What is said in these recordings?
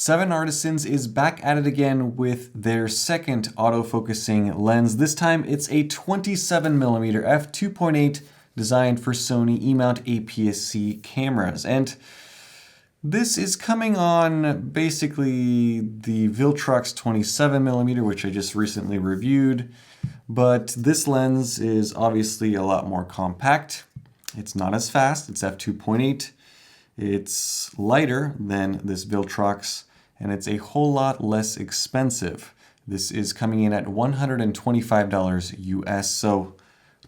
7artisans is back at it again with their second autofocusing lens. This time it's a 27mm f2.8 designed for Sony E-mount APS-C cameras. And this is coming on basically the Viltrox 27mm, which I just recently reviewed. But this lens is obviously a lot more compact. It's not as fast, it's f2.8. It's lighter than this Viltrox, and it's a whole lot less expensive. This is coming in at $125 US, so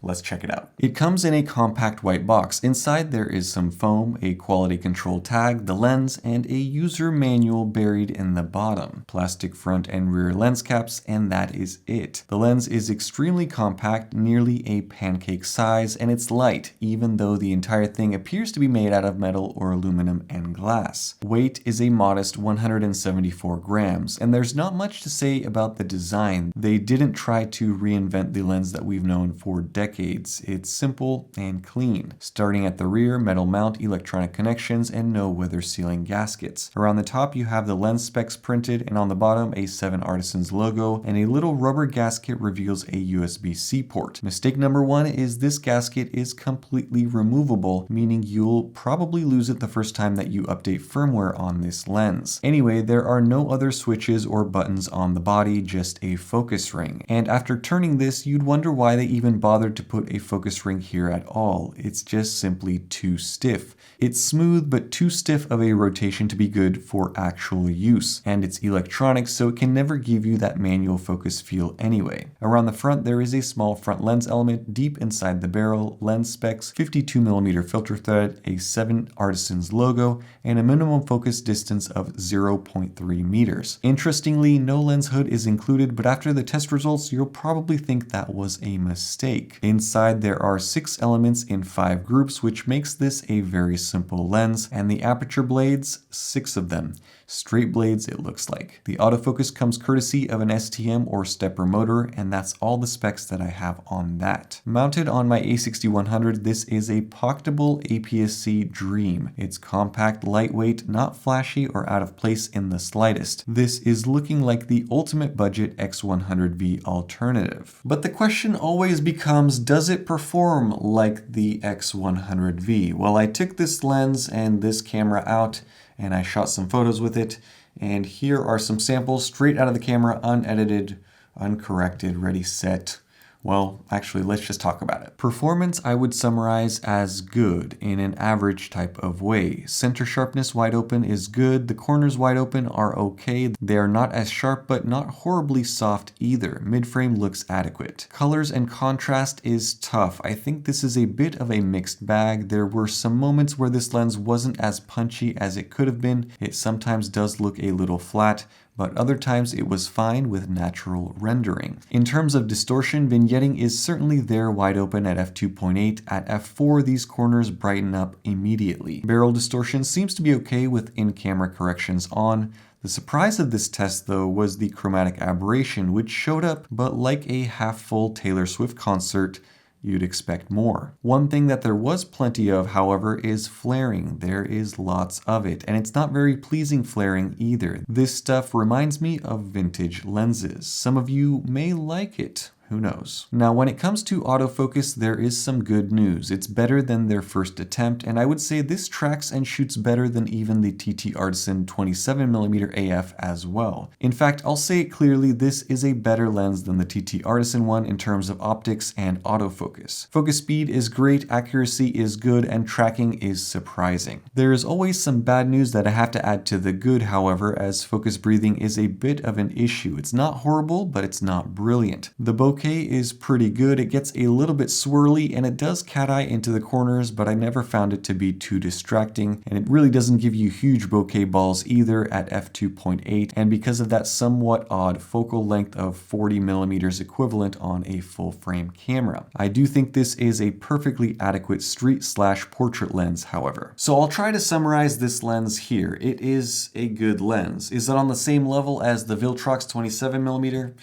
let's check it out. It comes in a compact white box. Inside there is some foam, a quality control tag, the lens, and a user manual buried in the bottom. Plastic front and rear lens caps, and that is it. The lens is extremely compact, nearly a pancake size, and it's light, even though the entire thing appears to be made out of metal or aluminum and glass. Weight is a modest 174 grams, and there's not much to say about the design. They didn't try to reinvent the lens that we've known for decades. It's simple and clean. Starting at the rear, metal mount, electronic connections, and no weather sealing gaskets. Around the top you have the lens specs printed, and on the bottom a 7artisans logo, and a little rubber gasket reveals a USB-C port. Mistake number one is this gasket is completely removable, meaning you'll probably lose it the first time that you update firmware on this lens. Anyway, there are no other switches or buttons on the body, just a focus ring. And after turning this, you'd wonder why they even bothered to put a focus ring here at all. It's just simply too stiff. It's smooth but too stiff of a rotation to be good for actual use, and it's electronic, so it can never give you that manual focus feel anyway. Around the front there is a small front lens element deep inside the barrel, lens specs, 52mm filter thread, a 7artisans logo, and a minimum focus distance of 0.3 meters. Interestingly, no lens hood is included, but after the test results you'll probably think that was a mistake. Inside there are 6 elements in 5 groups, which makes this a very simple lens, and the aperture blades, 6 of them. Straight blades it looks like. The autofocus comes courtesy of an STM or stepper motor, and that's all the specs that I have on that. Mounted on my A6100, this is a pocketable APS-C dream. It's compact, lightweight, not flashy or out of place in the slightest. This is looking like the ultimate budget X100V alternative. But the question always becomes, does it perform like the X100V? Well, I took this lens and this camera out and I shot some photos with it, and here are some samples straight out of the camera, unedited, uncorrected, ready, set. Well, actually, let's just talk about it. Performance I would summarize as good in an average type of way. Center sharpness wide open is good. The corners wide open are okay. They are not as sharp, but not horribly soft either. Mid-frame looks adequate. Colors and contrast is tough. I think this is a bit of a mixed bag. There were some moments where this lens wasn't as punchy as it could have been. It sometimes does look a little flat, but other times it was fine with natural rendering. In terms of distortion, vignetting is certainly there wide open at f2.8. At f4, these corners brighten up immediately. Barrel distortion seems to be okay with in-camera corrections on. The surprise of this test though was the chromatic aberration, which showed up, but like a half-full Taylor Swift concert, you'd expect more. One thing that there was plenty of, however, is flaring. There is lots of it, and it's not very pleasing flaring either. This stuff reminds me of vintage lenses. Some of you may like it. Who knows? Now, when it comes to autofocus, there is some good news. It's better than their first attempt, and I would say this tracks and shoots better than even the TT Artisan 27mm AF as well. In fact, I'll say it clearly, this is a better lens than the TT Artisan one in terms of optics and autofocus. Focus speed is great, accuracy is good, and tracking is surprising. There is always some bad news that I have to add to the good, however, as focus breathing is a bit of an issue. It's not horrible, but it's not brilliant. The bokeh is pretty good. It gets a little bit swirly and it does cat eye into the corners, but I never found it to be too distracting, and it really doesn't give you huge bokeh balls either at f2.8, and because of that somewhat odd focal length of 40mm equivalent on a full frame camera. I do think this is a perfectly adequate street/portrait lens, however. So I'll try to summarize this lens here. It is a good lens. Is it on the same level as the Viltrox 27mm?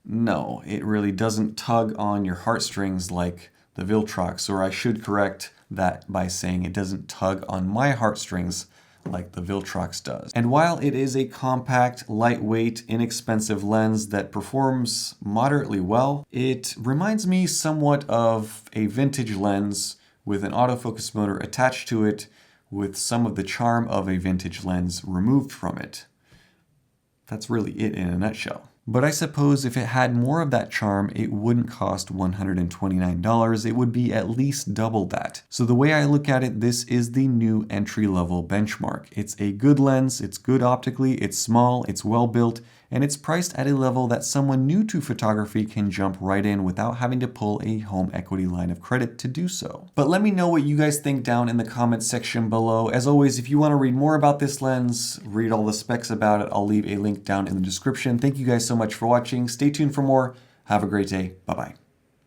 No, it really doesn't tug on your heartstrings like the Viltrox, or I should correct that by saying it doesn't tug on my heartstrings like the Viltrox does. And while it is a compact, lightweight, inexpensive lens that performs moderately well, it reminds me somewhat of a vintage lens with an autofocus motor attached to it with some of the charm of a vintage lens removed from it. That's really it in a nutshell. But I suppose if it had more of that charm, it wouldn't cost $129. It would be at least double that. So the way I look at it, this is the new entry-level benchmark. It's a good lens, it's good optically, it's small, it's well built, and it's priced at a level that someone new to photography can jump right in without having to pull a home equity line of credit to do so. But let me know what you guys think down in the comments section below. As always, if you want to read more about this lens, read all the specs about it, I'll leave a link down in the description. Thank you guys so much for watching. Stay tuned for more. Have a great day. Bye-bye.